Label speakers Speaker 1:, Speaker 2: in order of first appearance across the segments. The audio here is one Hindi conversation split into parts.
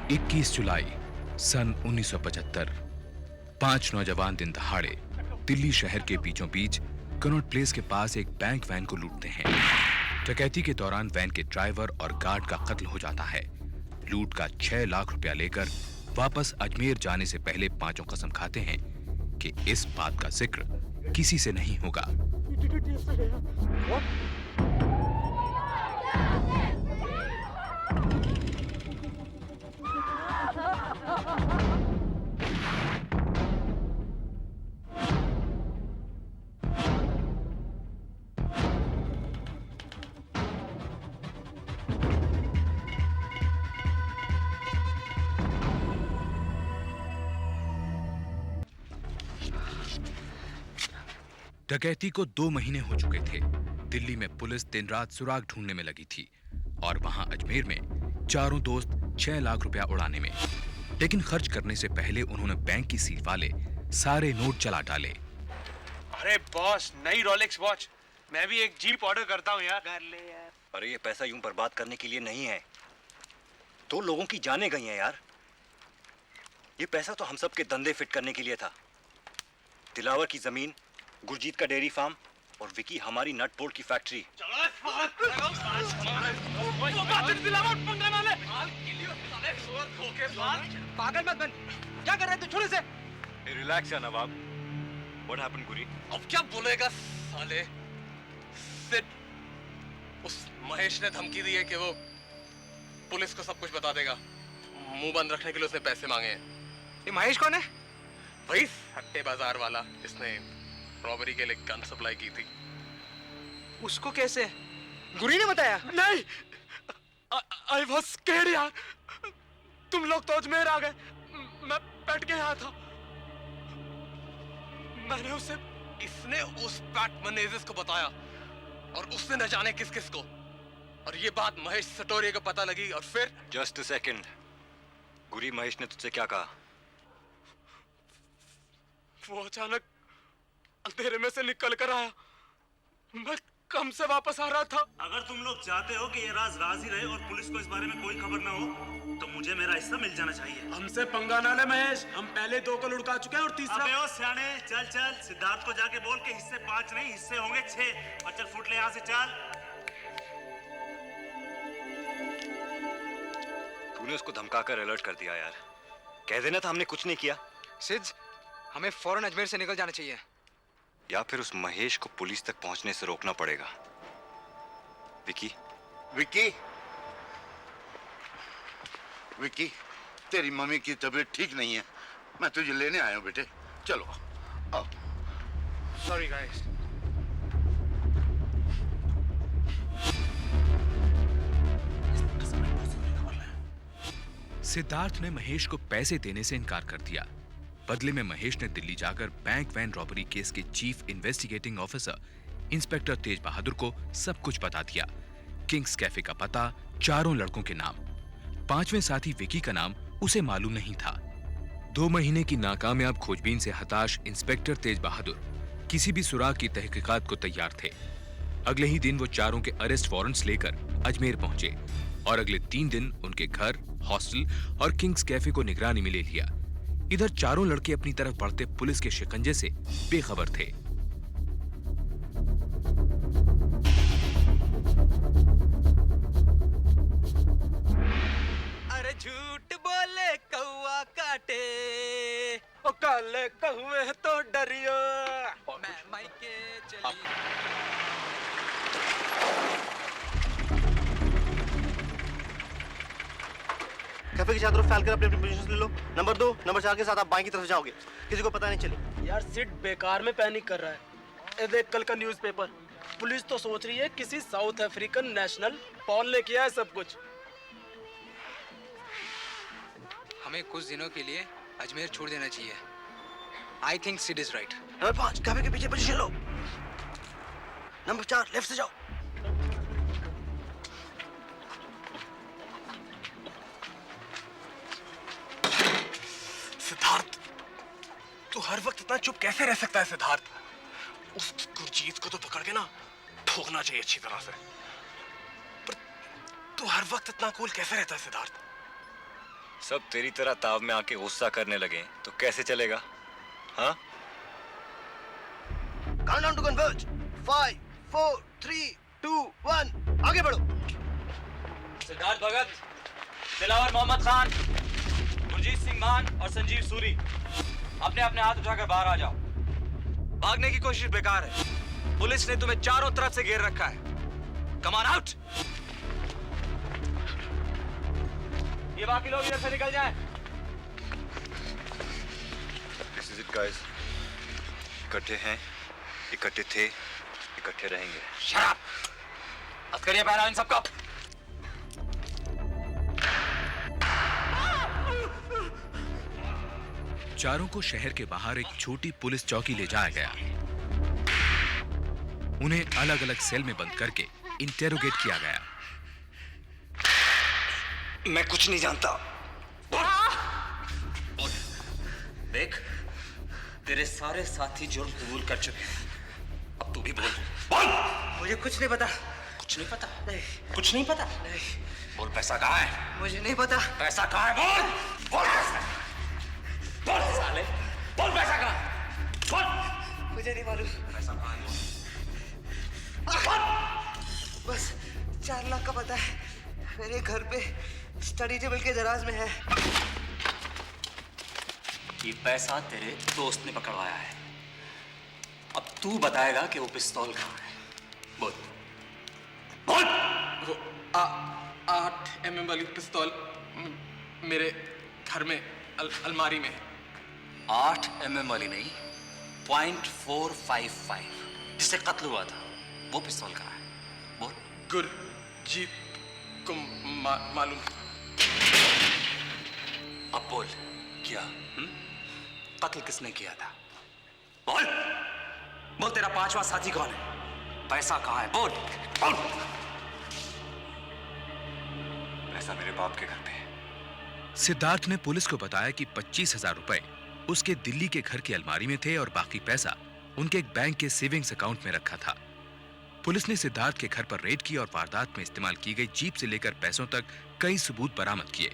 Speaker 1: 21 जुलाई सन 1975 5 नौजवान दिन दहाड़े दिल्ली शहर के बीचों बीच कनॉट प्लेस के पास एक बैंक वैन को लूटते हैं। डकैती के दौरान वैन के ड्राइवर और गार्ड का कत्ल हो जाता है। लूट का 6 लाख रुपया लेकर वापस अजमेर जाने से पहले पांचों कसम खाते हैं कि इस बात का जिक्र किसी से नहीं होगा। डकैती को 2 महीने हो चुके थे। दिल्ली में पुलिस दिन रात सुराग ढूंढने में लगी थी और वहां अजमेर में चारों दोस्त 6 लाख रुपया उड़ाने में। लेकिन खर्च करने से पहले उन्होंने बैंक की सील वाले सारे नोट चला डाले।
Speaker 2: अरे बॉस, नई रोलेक्स वॉच। मैं भी एक जीप ऑर्डर करता हूँ यार।
Speaker 3: कर ले यार। अरे ये पैसा यूं बर्बाद करने के लिए नहीं है। 2 लोगों की जानें गई हैं यार। ये पैसा तो हम सब के धंधे फिट करने के लिए था। दिलावर की जमीन, गुरजीत का डेयरी फार्म और विकी हमारी नट बोल्ट की फैक्ट्री।
Speaker 2: पागल मत बन। क्या कर रहे थे छोड़े से?
Speaker 3: रिलैक्स या नवाब। What happened, गुरी?
Speaker 4: अब क्या बोलेगा साले? सिड, उस महेश ने धमकी दी है कि वो पुलिस को सब कुछ बता देगा। मुंह बंद रखने के लिए उसने पैसे मांगे हैं।
Speaker 2: ये महेश कौन है?
Speaker 4: वही हट्टे बाजार वाला जिसने रॉबरी के लिए गन सप्लाई की थी।
Speaker 2: उसको कैसे? गुरी ने बताया? नहीं, आई वॉज स्कैर्ड यार। तुम लोग तो अजमेर आ गए, मैं बैठ के यहाँ था। मैंने उसे
Speaker 4: इसने उस पैट मनेजिस को बताया और उसने न जाने किस किस को। और ये बात महेश सटोरिया को पता लगी और फिर
Speaker 3: जस्ट अ सेकंड। गुरी, महेश ने तुझसे क्या कहा?
Speaker 2: वो अचानक अंधेरे में से निकल कर आया। मैं कम से वापस आ रहा था।
Speaker 5: अगर तुम लोग चाहते हो कि ये राज राज ही रहे और पुलिस को इस बारे में कोई खबर ना हो, तो मुझे मेरा हिस्सा मिल जाना चाहिए।
Speaker 2: हमसे पंगा ना ले महेश, हम पहले 2 को लुढ़का चुके हैं और तीसरा।
Speaker 5: अबे ओ सियाने, चल चल सिद्धार्थ को जाके बोल के हिस्से 5 नहीं, हिस्से होंगे 6। और चल फुट ले यहाँ से, चल।
Speaker 3: तूने उसको धमकाकर अलर्ट कर दिया यार। कह देना था हमने कुछ नहीं किया।
Speaker 6: सिद्ध, हमें फौरन अजमेर से निकल जाना चाहिए।
Speaker 3: या फिर उस महेश को पुलिस तक पहुंचने से रोकना पड़ेगा। विकी,
Speaker 7: विकी, विकी, तेरी मम्मी की तबीयत ठीक नहीं है। मैं तुझे लेने आया हूं बेटे। चलो आओ।
Speaker 6: Sorry guys.
Speaker 1: सिद्धार्थ ने महेश को पैसे देने से इनकार कर दिया। बदले में महेश ने दिल्ली जाकर बैंक वैन रॉबरी केस के चीफ इन्वेस्टिगेटिंग ऑफिसर इंस्पेक्टर तेज बहादुर को सब कुछ बता दिया। किंग्स कैफे का पता, चारों लड़कों के नाम। 5वें साथी विकी का नाम उसे मालूम नहीं था। 2 महीने की नाकामयाब खोजबीन से हताश इंस्पेक्टर तेज बहादुर किसी भी सुराग की तहकीकात को तैयार थे। अगले ही दिन वो चारों के अरेस्ट वारंट्स लेकर अजमेर पहुंचे और अगले 3 दिन उनके घर, हॉस्टल और किंग्स कैफे को निगरानी में ले लिया। इधर चारों लड़के अपनी तरफ बढ़ते पुलिस के शिकंजे से बेखबर थे।
Speaker 2: अरे झूठ बोले कौआ काटे, ओ काले कौए तो डरियो। मैं मायके चली।
Speaker 8: कैफे की चादरों फैल कर अपनी अपनी पोजीशन ले लो। नंबर 2, नंबर 4 के साथ आप बाएं की तरफ जाओगे। किसी को पता नहीं चले।
Speaker 9: यार सिड बेकार में पैनिक कर रहा है। ये देख कल का न्यूज़पेपर। पुलिस तो सोच रही है किसी साउथ अफ्रीकन नेशनल पॉल ने किया है सब कुछ।
Speaker 6: हमें कुछ दिनों के लिए अजमेर छोड़ देना चाहिए। I think Sid is right.
Speaker 8: Number 5, cafe के पीछे पोजीशन लो। नंबर 4, लेफ्ट से जाओ।
Speaker 4: सिद्धार्थ, तू हर वक्त इतना चुप कैसे रह सकता है सिद्धार्थ? उस गुरजीत को तो पकड़ के ना ठोकना चाहिए अच्छी तरह से। पर तू हर वक्त इतना कूल कैसे रहता है सिद्धार्थ?
Speaker 3: सब तेरी तरह ताव में आके गुस्सा करने लगे तो कैसे चलेगा? हाँ?
Speaker 8: काउंटडाउन टू कन्वर्ज 5 4 3 2 1 आगे बढ़ो।
Speaker 2: सिद्धार्थ भगत, दिलावर मोहम्मद खान, गुरजीत सिंह मान और संजीव सूरी अपने अपने हाथ उठाकर बाहर आ जाओ। भागने की कोशिश बेकार है, पुलिस ने तुम्हें चारों तरफ से घेर रखा है। Come on out. ये बाकी लोग इधर से निकल जाएं।
Speaker 3: This is it guys. इकट्ठे हैं, इकट्ठे थे, इकट्ठे रहेंगे।
Speaker 2: शराब हथकड़ियां पहनाओ इन सबको।
Speaker 1: चारों को शहर के बाहर एक छोटी पुलिस चौकी ले जाया गया। उन्हें अलग अलग सेल में बंद करके इंटेरोगेट किया गया।
Speaker 3: मैं कुछ नहीं जानता।
Speaker 2: देख, तेरे सारे साथी जुर्म कबूल कर चुके हैं, अब तू भी बोल। बोल।
Speaker 6: मुझे कुछ नहीं पता।
Speaker 2: कुछ नहीं पता?
Speaker 6: नहीं।
Speaker 2: कुछ नहीं पता?
Speaker 6: नहीं।
Speaker 2: बोल, पैसा कहाँ है?
Speaker 6: मुझे नहीं पता।
Speaker 2: पैसा कहाँ है? बोल। बोल पैसा। बोल साले। बोल पैसा कहाँ है? बोल।
Speaker 6: मुझे नहीं मालूम।
Speaker 2: पैसा कहाँ है?
Speaker 6: बस 4 लाख का पता है, मेरे घर पे स्टडी टेबल के दराज में है।
Speaker 2: ये पैसा तेरे दोस्त ने पकड़वाया है। अब तू बताएगा कि वो पिस्तौल कहाँ है। बोल। बोल।
Speaker 4: वो 8 mm वाली पिस्तौल मेरे घर में अलमारी में है।
Speaker 2: 8 mm वाली नहीं, .455 जिससे कत्ल हुआ था, वो पिस्तौल कहाँ है? बोल।
Speaker 4: गुरजीत को मालूम।
Speaker 2: अब बोल, क्या कत्ल किसने किया था? बोल। बोल, तेरा 5वां साथी कौन है? पैसा कहाँ है? बोल। बोल। पैसा मेरे बाप के घर पे है।
Speaker 1: सिद्धार्थ ने पुलिस को बताया कि 25,000 रुपए उसके दिल्ली के घर की अलमारी में थे और बाकी पैसा उनके एक बैंक के सेविंग्स अकाउंट में रखा था। पुलिस ने सिद्धार्थ के घर पर रेड की और वारदात में इस्तेमाल की गई जीप से लेकर पैसों तक कई सबूत बरामद किए।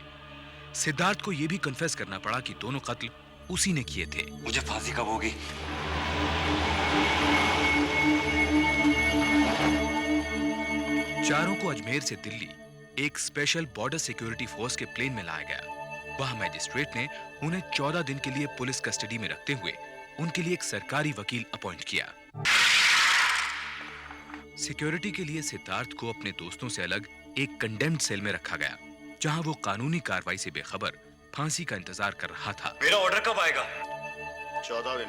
Speaker 1: सिद्धार्थ को यह भी कन्फेस करना पड़ा कि दोनों कत्ल उसी ने किए थे।
Speaker 3: मुझे फांसी कब होगी?
Speaker 1: चारों को अजमेर से दिल्ली एक स्पेशल बॉर्डर सिक्योरिटी फोर्स के प्लेन में लाया गया। वहां मैजिस्ट्रेट ने उन्हें 14 दिन के लिए पुलिस कस्टडी में रखते हुए उनके लिए एक सरकारी वकील अपॉइंट किया। सिक्योरिटी के लिए सिद्धार्थ को अपने दोस्तों से अलग एक कंडेम्ड सेल में रखा गया, जहां वो कानूनी कार्रवाई से बेखबर फांसी का इंतजार कर रहा था।
Speaker 3: मेरा ऑर्डर कब आएगा?
Speaker 7: 14 दिन।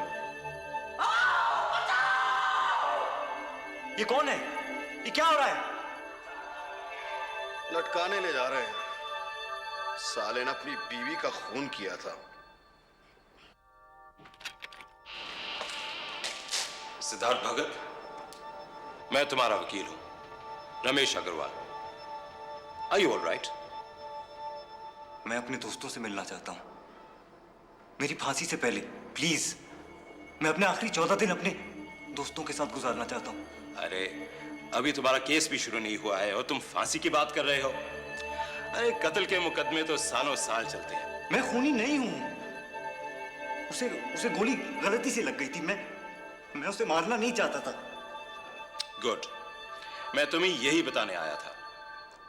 Speaker 3: ये कौन है? ये क्या हो रहा है?
Speaker 7: लटकाने ले जा रहे हैं। साले ने अपनी बीवी का खून किया था।
Speaker 10: सिद्धार्थ भगत, मैं तुम्हारा वकील हूं, Ramesh Agarwal. Are you all right?
Speaker 3: मैं अपने दोस्तों से मिलना चाहता हूं, मेरी फांसी से पहले प्लीज। मैं अपने आखिरी 14 दिन अपने दोस्तों के साथ गुजारना चाहता हूं।
Speaker 10: अरे अभी तुम्हारा केस भी शुरू नहीं हुआ है और तुम फांसी की बात कर रहे हो? अरे कत्ल के मुकदमे तो सालों साल चलते हैं।
Speaker 3: मैं खूनी नहीं हूं। उसे गोली गलती से लग गई थी। मैं उसे मारना नहीं चाहता था।
Speaker 10: गुड, मैं तुम्हें यही बताने आया था।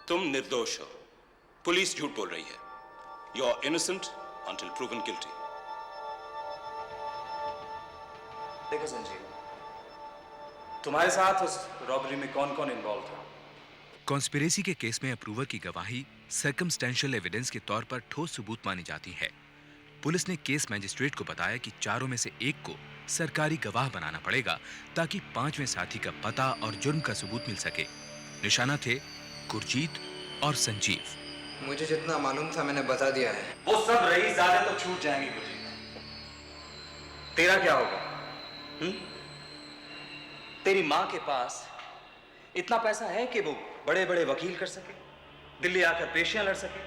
Speaker 10: तुम निर्दोष हो, पुलिस झूठ बोल रही है। You are innocent until proven guilty.
Speaker 2: देखो संजीव, तुम्हारे साथ उस रॉबरी में कौन कौन इन्वॉल्व था?
Speaker 1: कॉन्स्पिरेसी के केस में अप्रूवर की गवाही सर्कमस्टेंशियल एविडेंस के तौर पर ठोस सबूत मानी जाती है। पुलिस ने केस मैजिस्ट्रेट को बताया कि चारों में से एक को सरकारी गवाह बनाना पड़ेगा ताकि 5वें साथी का पता और जुर्म का सबूत मिल सके। निशाना थे गुरजीत और संजीव।
Speaker 6: मुझे जितना मालूम था मैंने बता दिया है।
Speaker 2: वो सब रही ज्यादा तो छूट जाएंगे गुरजीत। तेरा क्या होगा? तेरी माँ के पास इतना पैसा है कि वो बड़े बड़े वकील कर सके, दिल्ली आकर पेशियां लड़ सके।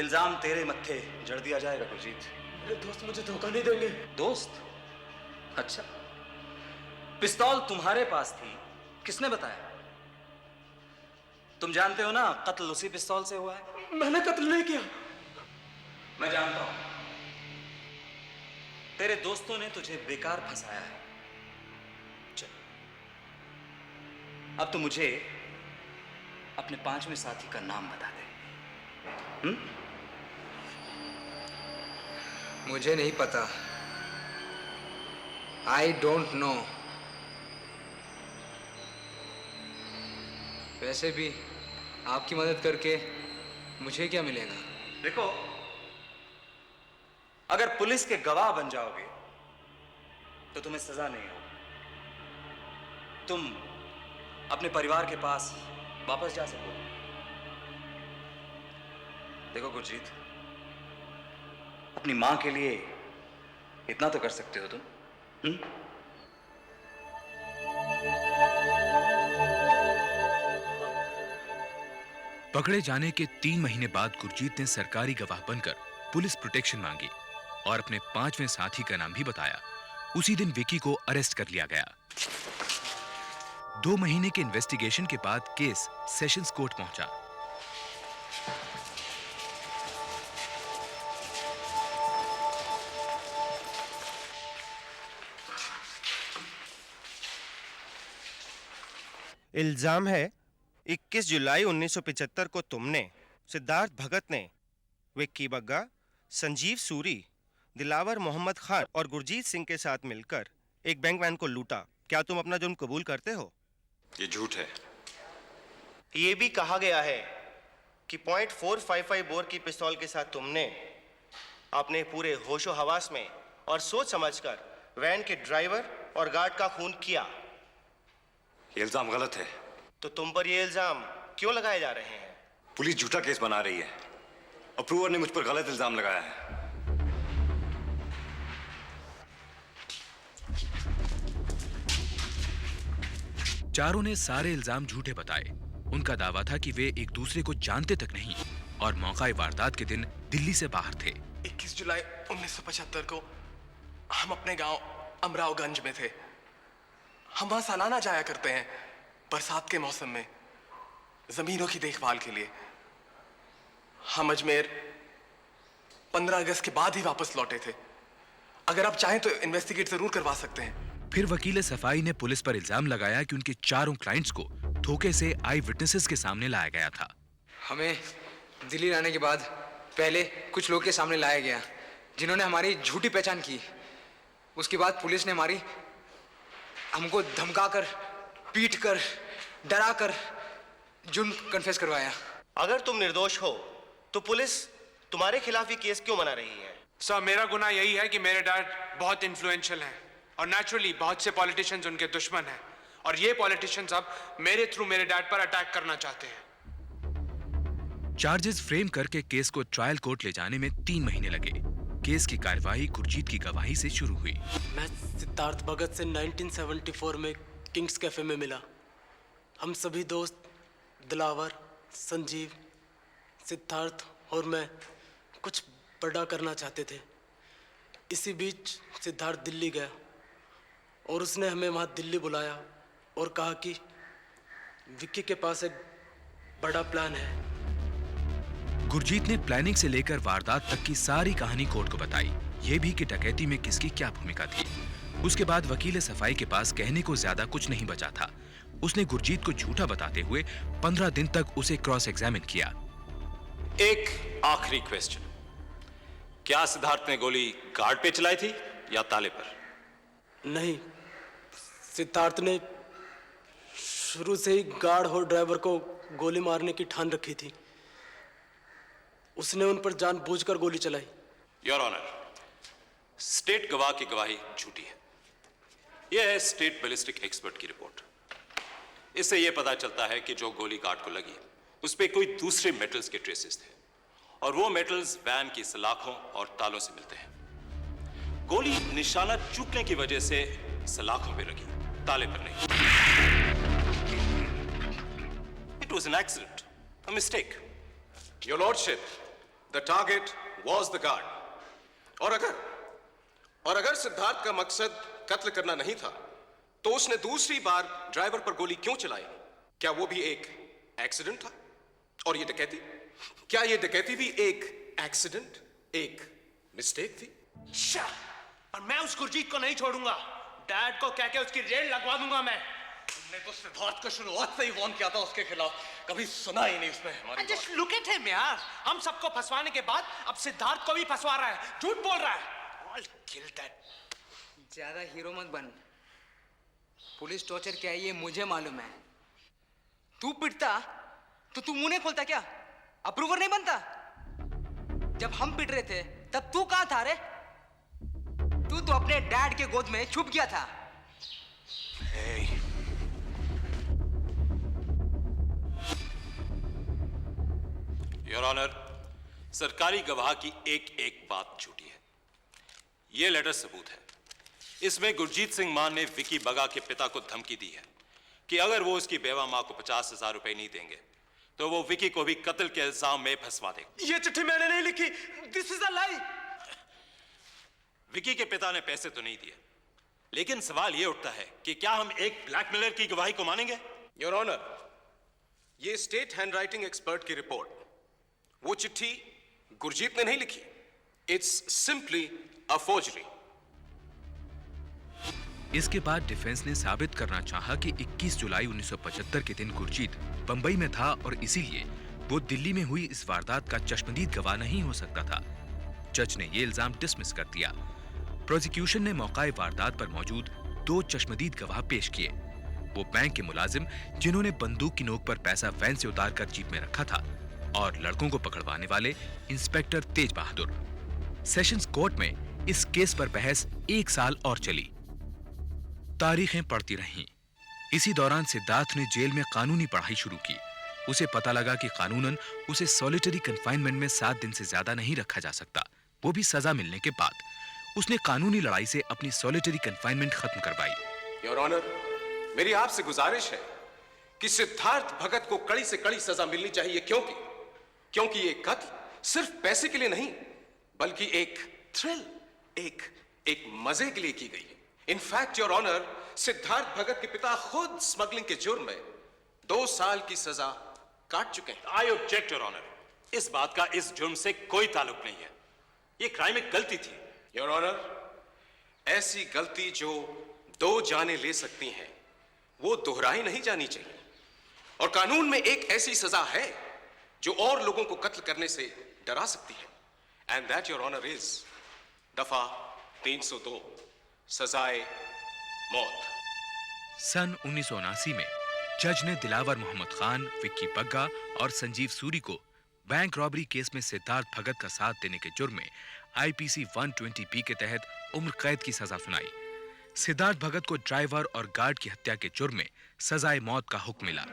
Speaker 2: इल्जाम तेरे मत्थे जड़ दिया जाएगा गुरजीत।
Speaker 9: मेरे दोस्त मुझे धोखा नहीं देंगे।
Speaker 2: दोस्त? अच्छा, पिस्तौल तुम्हारे पास थी, किसने बताया? तुम जानते हो ना कत्ल उसी पिस्तौल से हुआ है।
Speaker 9: मैंने कत्ल नहीं किया।
Speaker 2: मैं जानता हूं। तेरे दोस्तों ने तुझे बेकार फंसाया है। चल, अब तो मुझे अपने 5वें साथी का नाम बता दे।
Speaker 6: मुझे नहीं पता। I don't know. वैसे भी आपकी मदद करके मुझे क्या मिलेगा?
Speaker 2: देखो, अगर पुलिस के गवाह बन जाओगे तो तुम्हें सजा नहीं होगी। तुम अपने परिवार के पास वापस जा सकोगे। देखो गुरजीत, अपनी मां के लिए इतना तो कर सकते हो तुम।
Speaker 1: पकड़े जाने के 3 महीने बाद गुरजीत ने सरकारी गवाह बनकर पुलिस प्रोटेक्शन मांगी और अपने 5वें साथी का नाम भी बताया। उसी दिन विकी को अरेस्ट कर लिया गया। 2 महीने के इन्वेस्टिगेशन के बाद केस सेशंस कोर्ट पहुंचा।
Speaker 8: इल्जाम है 21 जुलाई 1975 को तुमने, सिद्धार्थ भगत ने विक्की बग्गा, संजीव सूरी, दिलावर मोहम्मद खान और गुरजीत सिंह के साथ मिलकर एक बैंक वैन को लूटा। क्या तुम अपना जुर्म कबूल करते हो?
Speaker 3: ये झूठ है।
Speaker 8: ये भी कहा गया है कि .455 बोर की पिस्तौल के साथ तुमने अपने पूरे होशो हवास में और सोच समझकर वैन के ड्राइवर और गार्ड का खून किया।
Speaker 3: ये इल्जाम गलत है।
Speaker 8: तो तुम पर ये इल्जाम क्यों लगाए जा रहे हैं?
Speaker 3: पुलिस झूठा केस बना रही है। अप्रूवर ने मुझ पर गलत इल्जाम लगाया है।
Speaker 1: चारों ने सारे इल्जाम झूठे बताए। उनका दावा था कि वे एक दूसरे को जानते तक नहीं और मौका वारदात के दिन दिल्ली से बाहर थे।
Speaker 4: 21 जुलाई 1975 को हम अपने गांव अमरावगंज में थे। हम वहां सालाना जाया करते हैं बरसात के मौसम में जमीनों की देखभाल के लिए। हम अजमेर 15 अगस्त के बाद ही वापस लौटे थे। अगर आप चाहें तो इन्वेस्टिगेट जरूर करवा सकते हैं।
Speaker 1: फिर वकील सफाई ने पुलिस पर इल्जाम लगाया कि उनके चारों क्लाइंट्स को धोखे से आई विटनेसेस के सामने लाया गया था।
Speaker 6: हमें दिल्ली लाने के बाद पहले कुछ लोग के सामने लाया गया जिन्होंने हमारी झूठी पहचान की। उसके बाद पुलिस ने हमको धमकाकर, पीटकर, डराकर जुर्म कन्फेस करवाया।
Speaker 8: अगर तुम निर्दोष हो तो पुलिस तुम्हारे खिलाफ ये केस क्यों बना रही है?
Speaker 11: सर, मेरा गुनाह यही है कि मेरे डैड बहुत इन्फ्लुएंशियल हैं और नेचुरली बहुत से पॉलिटिशियंस उनके दुश्मन हैं और ये पॉलिटिशियंस अब मेरे थ्रू मेरे डैड पर अटैक करना चाहते हैं।
Speaker 1: चार्जेस फ्रेम करके केस को ट्रायल कोर्ट ले जाने में 3 महीने लगे। केस की कार्यवाही गुरजीत की गवाही से शुरू हुई।
Speaker 9: मैं सिद्धार्थ भगत से 1974 में किंग्स कैफे में मिला। हम सभी दोस्त दिलावर, संजीव, सिद्धार्थ और मैं कुछ बड़ा करना चाहते थे। इसी बीच सिद्धार्थ दिल्ली गया और उसने हमें वहाँ दिल्ली बुलाया और कहा कि विक्की के पास एक बड़ा प्लान है।
Speaker 1: गुरजीत ने प्लानिंग से लेकर वारदात तक की सारी कहानी कोर्ट को बताई, ये भी कि डकैती में किसकी क्या भूमिका थी। उसके बाद वकील सफाई के पास कहने को ज्यादा कुछ नहीं बचा था। उसने गुरजीत को झूठा बताते हुए 15 दिन तक उसे क्रॉस एग्जामिन किया।
Speaker 10: एक आखिरी क्वेश्चन, क्या सिद्धार्थ ने गोली गार्ड पे चलाई थी या ताले पर?
Speaker 9: नहीं, सिद्धार्थ ने शुरू से ही गार्ड और ड्राइवर को गोली मारने की ठान रखी थी। उसने उन पर जानबूझकर गोली चलाई।
Speaker 10: योर ऑनर, स्टेट गवाह की गवाही झूठी है। यह है स्टेट बैलिस्टिक एक्सपर्ट की रिपोर्ट। इससे यह पता चलता है कि जो गोली गार्ड को लगी उस पे कोई दूसरे मेटल्स के ट्रेसेस थे और वो मेटल्स वैन की सलाखों और तालों से मिलते हैं। गोली निशाना चूकने की वजह से सलाखों पे लगी, ताले पर नहीं। It was an accident, a mistake.
Speaker 4: Your lordship, the target was the guard. और अगर सिद्धार्थ का मकसद कत्ल करना नहीं था तो उसने दूसरी बार ड्राइवर पर गोली क्यों चलाई? क्या वो भी एक
Speaker 10: एक्सीडेंट था? और ये डकैती, क्या ये डकैती भी एक एक्सीडेंट, एक मिस्टेक थी?
Speaker 11: पर मैं उस गुरजीत को नहीं छोड़ूंगा। डैड को कह के उसकी रेड लगवा दूंगा मैं।
Speaker 4: तुमने तो सिद्धार्थ को शुरुआत से ही वार्न किया था उसके खिलाफ, कभी सुना ही नहीं उसने हमारी बात।
Speaker 11: जस्ट लुक एट हिम यार, हम सबको फंसवाने के बाद अब सिद्धार्थ को भी फंसवा रहा है, झूठ बोल रहा है। I'll kill that.
Speaker 6: ज्यादा हीरो मत बन। पुलिस टॉर्चर क्या है ये मुझे मालूम है। तू पिटता तो तू मुंह नहीं खोलता क्या? अप्रूवर नहीं बनता? जब हम पिट रहे थे तब तू कहां था रे? तू तो अपने डैड के गोद में छुप गया था।
Speaker 10: योर ऑनर, सरकारी गवाह की एक एक बात झूठी है। यह लेटर सबूत है। इसमें गुरजीत सिंह मान ने विकी बगा के पिता को धमकी दी है कि अगर वो उसकी बेवा मां को 50,000 रुपए नहीं देंगे तो वो विकी को भी कत्ल के इल्जाम में फंसवा देगा।
Speaker 11: ये चिट्ठी मैंने नहीं लिखी। दिस इज अ लाई।
Speaker 10: विकी के पिता ने पैसे तो नहीं दिए, लेकिन सवाल यह उठता है कि क्या हम एक ब्लैकमेलर की गवाही को मानेंगे? योर ऑनर, ये स्टेट हैंडराइटिंग एक्सपर्ट की रिपोर्ट, वो चिट्ठी गुरजीत ने नहीं लिखी। It's simply a forgery.
Speaker 1: इसके बाद डिफेंस ने साबित करना चाहा कि 21 जुलाई 1975 के दिन गुरजीत बंबई में था और इसीलिए वो दिल्ली में हुई इस वारदात का चश्मदीद गवाह नहीं हो सकता था। जज ने ये इल्जाम डिसमिस कर दिया। प्रोसिक्यूशन ने मौकाए वारदात पर मौजूद 2 चश्मदीद गवाह पेश किए। वो बैंक के मुलाजिम जिन्होंने बंदूक की नोक पर पैसा वैन से उतारकर जीप में रखा था, और लड़कों को पकड़वाने वाले इंस्पेक्टर तेज बहादुर। सेशंस कोर्ट में इस केस पर बहस 1 साल और चली। तारीखें पड़ती रहीं। इसी दौरान सिद्धार्थ ने जेल में कानूनी पढ़ाई शुरू की। उसे पता लगा कि कानूनन उसे सॉलिटरी कन्फाइनमेंट में 7 दिन से ज्यादा नहीं रखा जा सकता, वो भी सजा मिलने के बाद। उसने कानूनी लड़ाई से अपनी सॉलिटरी कन्फाइनमेंट खत्म करवाई।
Speaker 10: योर ऑनर, मेरी आपसे गुजारिश है कि सिद्धार्थ भगत को कड़ी से कड़ी सजा मिलनी चाहिए, क्योंकि ये कत्ल सिर्फ पैसे के लिए नहीं, बल्कि एक थ्रिल, एक मजे के लिए की गई है। इनफैक्ट योर ऑनर, सिद्धार्थ भगत के पिता खुद स्मगलिंग के जुर्म में 2 साल की सजा काट चुके हैं। आई ऑब्जेक्ट योर ऑनर, इस बात का इस जुर्म से कोई ताल्लुक नहीं है। ये क्राइम एक गलती थी। योर ऑनर, ऐसी गलती जो 2 जानें ले सकती हैं, वो दोहराई नहीं जानी चाहिए। और कानून में एक ऐसी सजा है जो और लोगों को कत्ल करने से डरा सकती है, and that your honour is दफा 302, सजाए मौत।
Speaker 1: सन 1979 में जज ने दिलावर मोहम्मद खान, विक्की बग्गा और संजीव सूरी को बैंक रॉबरी केस में सिद्धार्थ भगत का साथ देने के जुर्म में आईपीसी 120B के तहत उम्र कैद की सजा सुनाई। सिद्धार्थ भगत को ड्राइवर और गार्ड की हत्या के जुर्म में सजाए मौत का हुक्म मिला।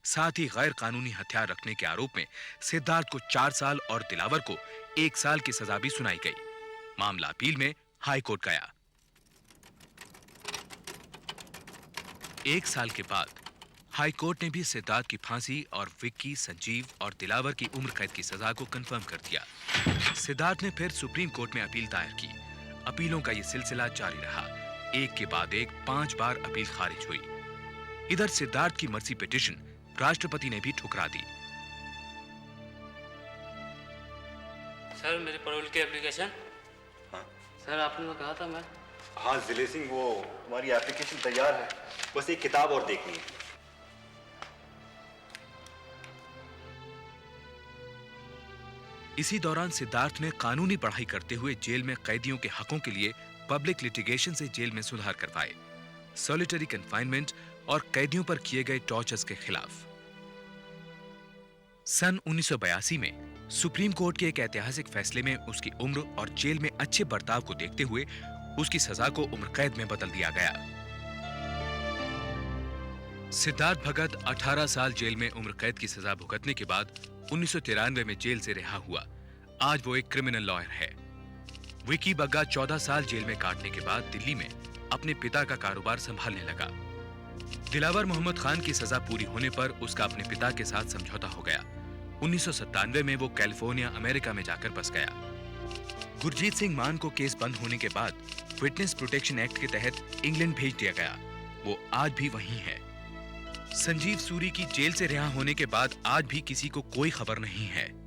Speaker 1: साथ ही गैर कानूनी हथियार रखने के आरोप में सिद्धार्थ को 4 साल और दिलावर को 1 साल की सजा भी सुनाई गई। मामला अपील में हाई कोर्ट गया। 1 साल के बाद हाई कोर्ट ने भी सिद्धार्थ की फांसी और विक्की, संजीव और दिलावर की उम्र कैद की सजा को कंफर्म कर दिया। सिद्धार्थ ने फिर सुप्रीम कोर्ट में अपील दायर की। अपीलों का यह सिलसिला जारी रहा। एक के बाद एक 5 बार अपील खारिज हुई। इधर सिद्धार्थ की मर्सी पिटीशन राष्ट्रपति ने भी ठुकरा दी।
Speaker 12: सर, मेरे पैरोल की एप्लीकेशन।
Speaker 3: हाँ
Speaker 12: सर, आपने तो कहा था मैं।
Speaker 3: हाँ जिले सिंह, वो तुम्हारी एप्लीकेशन तैयार है, बस एक किताब और देखनी है।
Speaker 1: इसी दौरान सिद्धार्थ ने कानूनी पढ़ाई करते हुए जेल में कैदियों के हकों के लिए पब्लिक लिटिगेशन से जेल में सुधार करवाए, सॉलिटरी कन्फाइनमेंट और कैदियों पर किए गए टॉर्चर्स के खिलाफ। सन 1982 में सुप्रीम कोर्ट के एक ऐतिहासिक फैसले में उसकी उम्र और जेल में अच्छे बर्ताव को देखते हुए उसकी सजा को उम्र कैद में बदल दिया गया। सिद्धार्थ भगत 18 साल जेल में उम्र कैद की सजा भुगतने के बाद 1993 में जेल से रिहा हुआ। आज वो एक क्रिमिनल लॉयर है। विकी बग्गा 14 साल जेल में काटने के बाद दिल्ली में अपने पिता का कारोबार संभालने लगा। दिलावर मोहम्मद खान की सजा पूरी होने पर उसका अपने पिता के साथ समझौता हो गया। 1997 में वो कैलिफोर्निया, अमेरिका में जाकर बस गया। गुरजीत सिंह मान को केस बंद होने के बाद विटनेस प्रोटेक्शन एक्ट के तहत इंग्लैंड भेज दिया गया। वो आज भी वहीं है। संजीव सूरी की जेल से रिहा होने के बाद आज भी किसी को कोई खबर नहीं है।